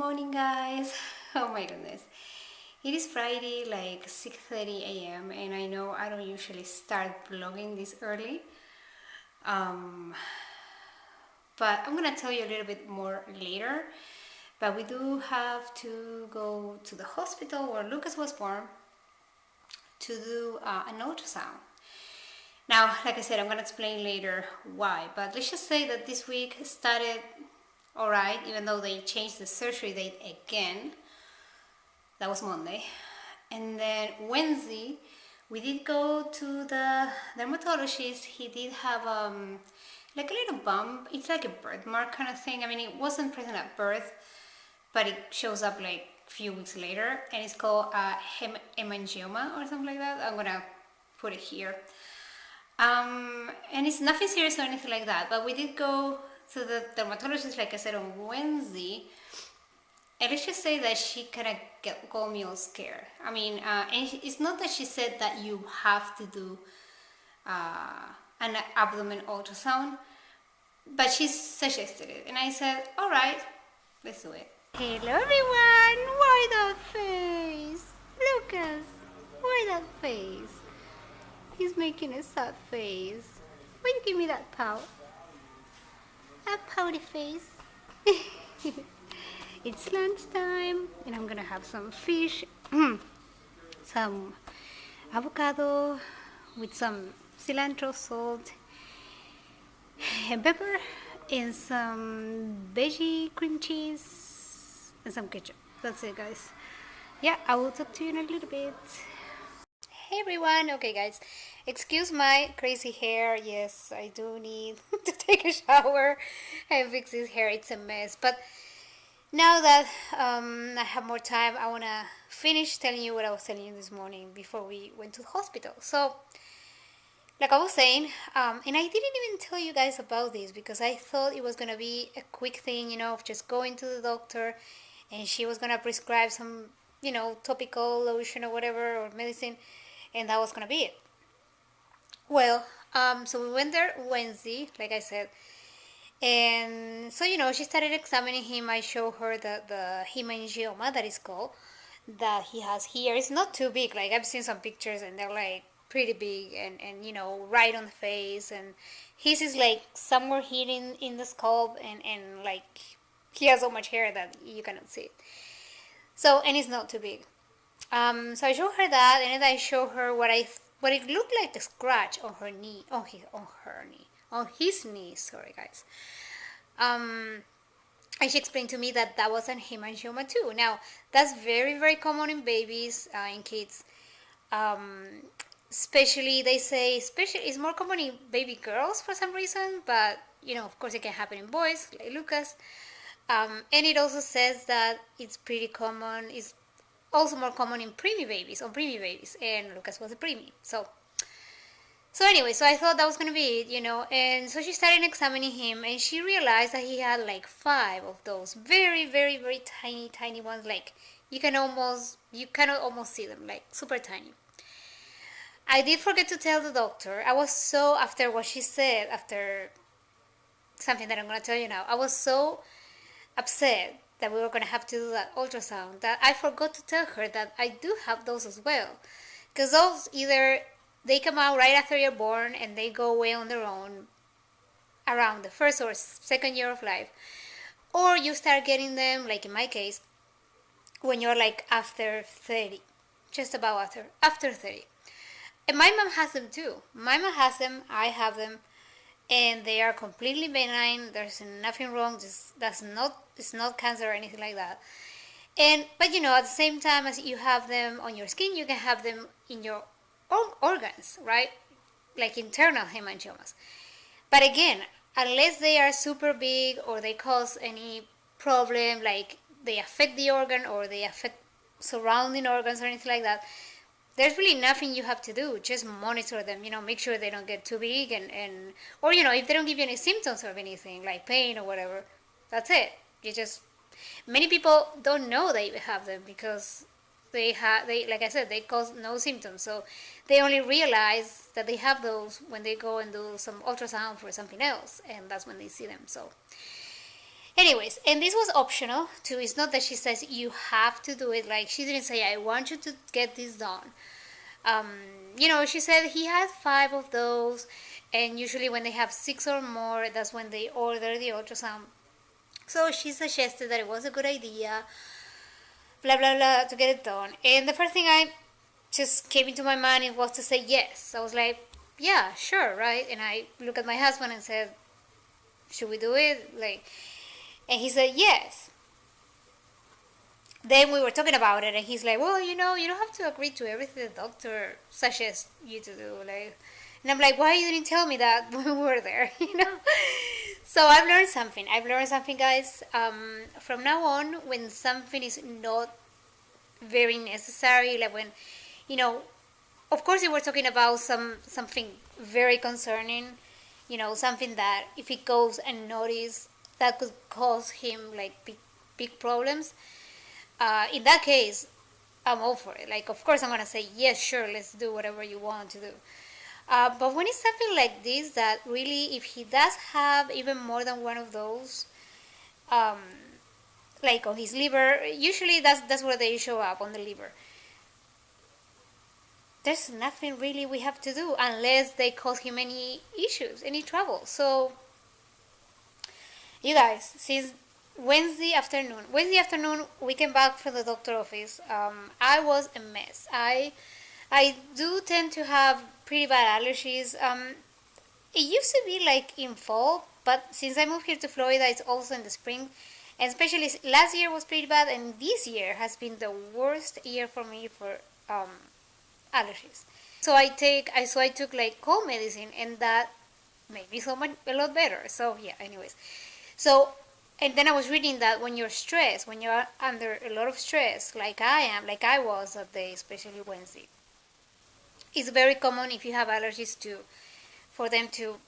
morning, guys. Oh my goodness. It is Friday, like 6:30 a.m. and I know I don't usually start vlogging this early. Um, but I'm gonna tell you a little bit more later. But we do have to go to the hospital where Lucas was born to do an ultrasound. Now, like I said, I'm gonna explain later why. But let's just say that this week started alright, even though they changed the surgery date again. That was Monday. And then Wednesday, we did go to the dermatologist. He did have like a little bump. It's like a birthmark kind of thing. I mean, it wasn't present at birth, but it shows up like a few weeks later, and it's called hemangioma or something like that. I'm gonna put it here. And it's nothing serious or anything like that. But we did go to the dermatologist, like I said, on Wednesday. And let's just say that she kind of got me all scared. I mean, and it's not that she said that you have to do an abdomen ultrasound, but she suggested it. And I said, all right, let's do it. Hello, everyone. Why that face? Lucas, why that face? He's making a sad face. Why you give me that pout? That pouty face. It's lunchtime and I'm gonna have some fish, some avocado with some cilantro, salt, and pepper, and some veggie cream cheese, and some ketchup. That's it, guys. Yeah, I will talk to you in a little bit. Hey everyone, okay guys, excuse my crazy hair. Yes, I do need to take a shower and fix this hair. It's a mess, but now that I have more time, I want to finish telling you what I was telling you this morning before we went to the hospital. So, like I was saying, and I didn't even tell you guys about this because I thought it was going to be a quick thing, of just going to the doctor and she was going to prescribe some, topical lotion or whatever or medicine, and that was going to be it. Well, so we went there Wednesday, like I said. And so, she started examining him. I showed her the hemangioma that is called, that he has here. It's not too big. Like, I've seen some pictures and they're like pretty big and right on the face. And his is like somewhere hidden in the scalp and like he has so much hair that you cannot see it. So, and it's not too big. So I showed her that, and then I showed her what it looked like a scratch on her knee, on his knee. Sorry, guys. And she explained to me that was an hemangioma too. Now, that's very, very common in babies, in kids. Especially, they say, it's more common in baby girls for some reason, but, of course it can happen in boys, like Lucas. And it also says that it's pretty common, it's also more common in preemie babies, and Lucas was a preemie. So anyway, so I thought that was going to be it, and so she started examining him, and she realized that he had like 5 of those very, very, very tiny, tiny ones. Like you cannot almost see them, like super tiny. I did forget to tell the doctor. I was so, after what she said, after something that I'm going to tell you now, I was so upset that we were going to have to do that ultrasound that I forgot to tell her that I do have those as well. Because those either they come out right after you're born and they go away on their own around the 1st or 2nd year of life, or you start getting them, like in my case, when you're like after 30, just about after 30. And my mom has them too. My mom has them, I have them, and they are completely benign. There's nothing wrong. It's not cancer or anything like that. But at the same time as you have them on your skin, you can have them in your organs, right? Like internal hemangiomas. But again, unless they are super big or they cause any problem, like they affect the organ or they affect surrounding organs or anything like that, there's really nothing you have to do. Just monitor them, make sure they don't get too big or if they don't give you any symptoms of anything like pain or whatever, that's it. Many people don't know they have them because they like I said, they cause no symptoms, so they only realize that they have those when they go and do some ultrasound for something else, and that's when they see them. So Anyways, and this was optional too. It's not that she says you have to do it. Like, she didn't say I want you to get this done. um, she said he had 5 of those, and usually when they have 6 or more, that's when they order the ultrasound. So she suggested that it was a good idea, blah blah blah, to get it done. And the first thing I just came into my mind, it was to say yes. I was like, yeah, sure, right? And I looked at my husband and said, should we do it? And he said yes. Then we were talking about it, and he's like, well, you don't have to agree to everything the doctor suggests you to do. And I'm like, why you didn't tell me that when we were there? So I've learned something. Guys. From now on, when something is not very necessary, like when, of course, if we're talking about something very concerning, something that if he goes unnoticed, that could cause him big problems. In that case, I'm all for it. Of course, I'm gonna say yes, sure, let's do whatever you want to do. But when it's something like this, that really, if he does have even more than one of those, like on his liver, usually that's where they show up, on the liver. There's nothing really we have to do unless they cause him any issues, any trouble. So, you guys, since Wednesday afternoon, we came back from the doctor office. I was a mess. I do tend to have pretty bad allergies. It used to be in fall, but since I moved here to Florida, it's also in the spring. And especially last year was pretty bad, and this year has been the worst year for me for allergies. So I took cold medicine, and that made me a lot better. So yeah, anyways. So, and then I was reading that when you're stressed, when you're under a lot of stress, like I was that day, especially Wednesday, it's very common if you have allergies for them to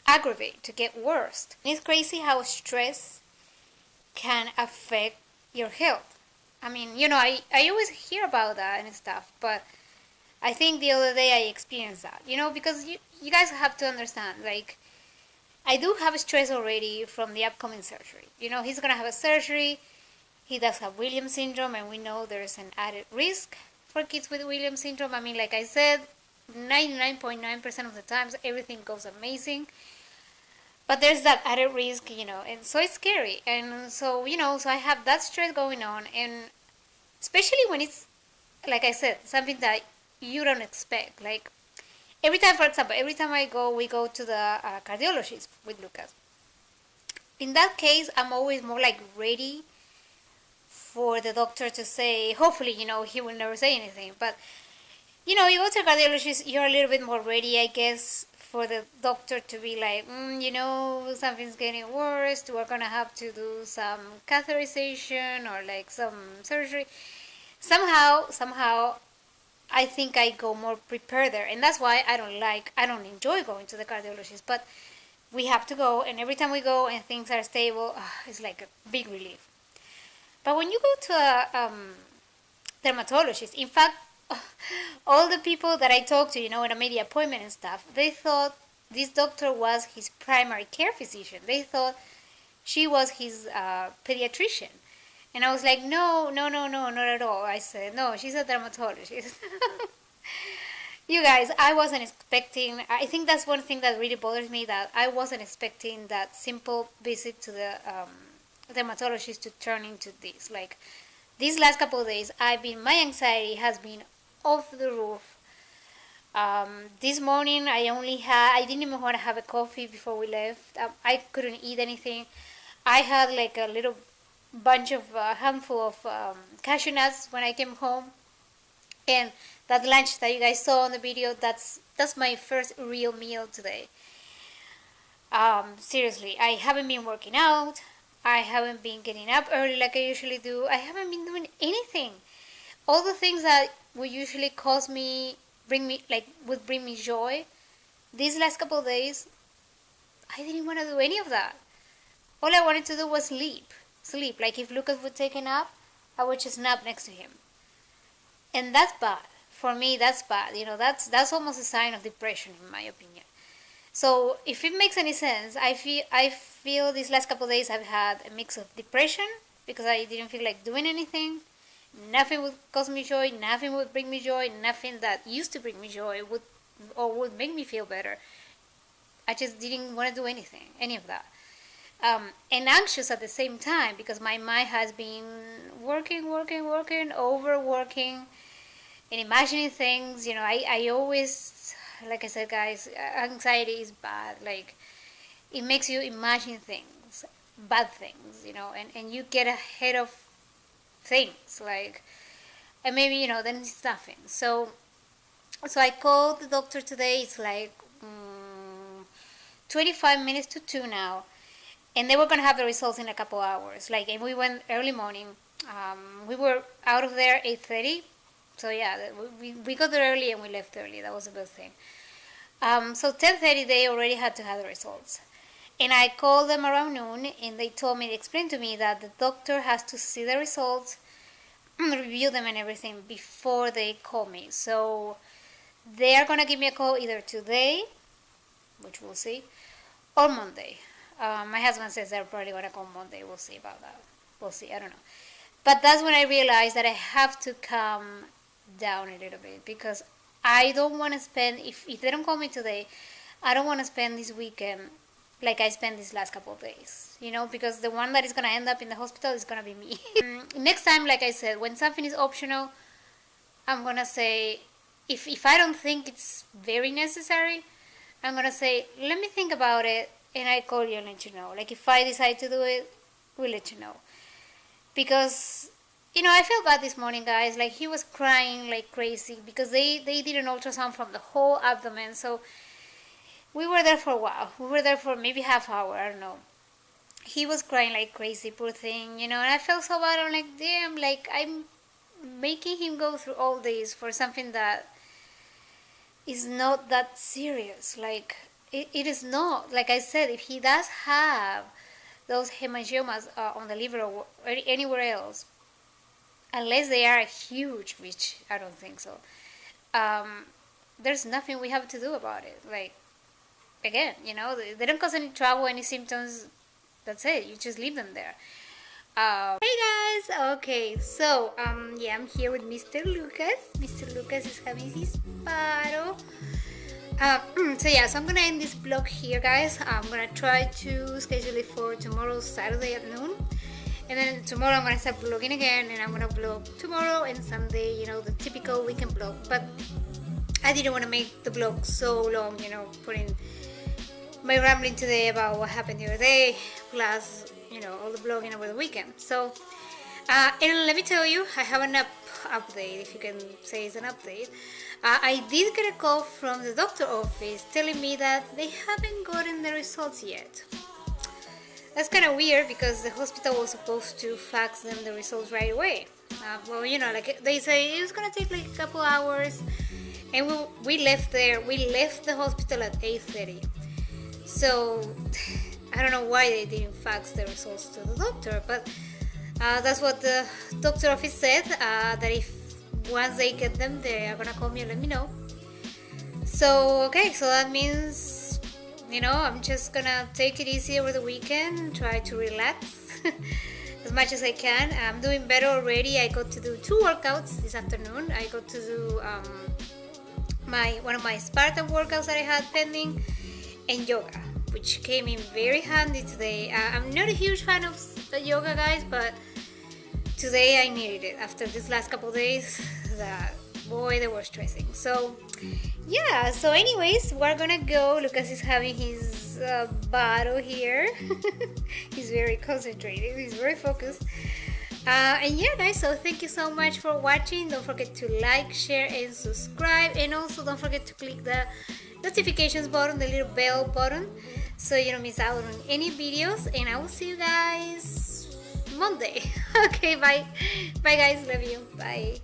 aggravate, to get worse. And it's crazy how stress can affect your health. I mean, I always hear about that and stuff, but I think the other day I experienced that, because you guys have to understand, I do have stress already from the upcoming surgery. He's going to have a surgery. He does have Williams syndrome, and we know there's an added risk for kids with Williams syndrome. I mean, like I said, 99.9% of the times, everything goes amazing. But there's that added risk, and so it's scary. And so, so I have that stress going on. And especially when it's, like I said, something that you don't expect. Every time, for example, we go to the cardiologist with Lucas. In that case, I'm always more ready for the doctor to say, hopefully, he will never say anything. But, you go to a cardiologist, you're a little bit more ready, I guess, for the doctor to be something's getting worse. We're going to have to do some catheterization or some surgery. Somehow, I think I go more prepared there, and that's why I don't enjoy going to the cardiologist, but we have to go, and every time we go and things are stable, it's like a big relief. But when you go to a dermatologist, in fact, all the people that I talked to, when I made the appointment and stuff, they thought this doctor was his primary care physician. They thought she was his pediatrician. And I was like, no, not at all. I said, no, she's a dermatologist. You guys, I wasn't expecting, I think that's one thing that really bothers me, that I wasn't expecting that simple visit to the dermatologist to turn into this. These last couple of days, my anxiety has been off the roof. This morning, I didn't even want to have a coffee before we left. I couldn't eat anything. I had a little handful of cashew nuts when I came home, and that lunch that you guys saw on the video, that's my first real meal today. Seriously, I haven't been working out. I haven't been getting up early like I usually do. I haven't been doing anything. All the things that would usually would bring me joy, these last couple of days, I didn't want to do any of that. All I wanted to do was sleep. If Lucas would take a nap, I would just nap next to him. And that's bad. For me, that's bad. That's almost a sign of depression, in my opinion. So if it makes any sense, I feel these last couple of days I've had a mix of depression because I didn't feel like doing anything. Nothing would cause me joy, nothing would bring me joy, nothing that used to bring me joy would make me feel better. I just didn't want to do anything, any of that. And anxious at the same time because my mind has been working, overworking, and imagining things. I always, like I said, guys, anxiety is bad. Like, it makes you imagine things, bad things, and you get ahead of things, like, and maybe, then it's nothing. So I called the doctor today. It's like 25 minutes to 2 now. And they were going to have the results in a couple hours. Like, and we went early morning. We were out of there 8:30. So yeah, we got there early and we left early. That was a good thing. So 10:30 they already had to have the results. And I called them around noon and they explained to me that the doctor has to see the results, review them and everything before they call me. So they are going to give me a call either today, which we'll see, or Monday. My husband says they're probably going to call Monday. We'll see about that. We'll see. I don't know. But that's when I realized that I have to calm down a little bit because I don't want to spend, if they don't call me today, I don't want to spend this weekend like I spent these last couple of days, because the one that is going to end up in the hospital is going to be me. Next time, like I said, when something is optional, I'm going to say, if I don't think it's very necessary, I'm going to say, let me think about it. And I call you and let you know. Like, if I decide to do it, we'll let you know. Because, I felt bad this morning, guys. Like, he was crying like crazy because they did an ultrasound from the whole abdomen. So we were there for a while. We were there for maybe half hour. I don't know. He was crying like crazy, poor thing, and I felt so bad. I'm like, damn, like, I'm making him go through all this for something that is not that serious. Like, it is not. Like I said, if he does have those hemangiomas on the liver or anywhere else, unless they are huge, which I don't think so, there's nothing we have to do about it. Like, again, they don't cause any trouble, any symptoms. That's it. You just leave them there. Hey guys. Okay, so yeah, I'm here with Mr. Lucas. Mr. Lucas is having his paro. So yeah, so I'm gonna end this vlog here, guys. I'm gonna try to schedule it for tomorrow, Saturday at noon, and then tomorrow I'm gonna start vlogging again, and I'm gonna vlog tomorrow and Sunday, the typical weekend vlog. But I didn't want to make the vlog so long, putting my rambling today about what happened the other day, plus all the vlogging over the weekend. So and let me tell you, I have an update, if you can say it's an update. I did get a call from the doctor office telling me that they haven't gotten the results yet. That's kind of weird because the hospital was supposed to fax them the results right away. Well, like they say, it was gonna take like a couple hours, and we left the hospital at 8:30. So I don't know why they didn't fax the results to the doctor, but that's what the doctor office said, that if once they get them, they are gonna call me and let me know. So okay, so that means I'm just gonna take it easy over the weekend, try to relax as much as I can. I'm doing better already. I got to do 2 workouts this afternoon. I got to do one of my Spartan workouts that I had pending, and yoga, which came in very handy today. I'm not a huge fan of yoga, guys, but today I needed it after this last couple of days. That boy, they were stressing. So yeah, so anyways, we're gonna go. Lucas is having his bottle here. He's very concentrated, he's very focused. And yeah, guys, so thank you so much for watching. Don't forget to like, share and subscribe, and also don't forget to click the notifications button, the little bell button, so you don't miss out on any videos. And I will see you guys Monday. Okay, bye guys, love you, bye.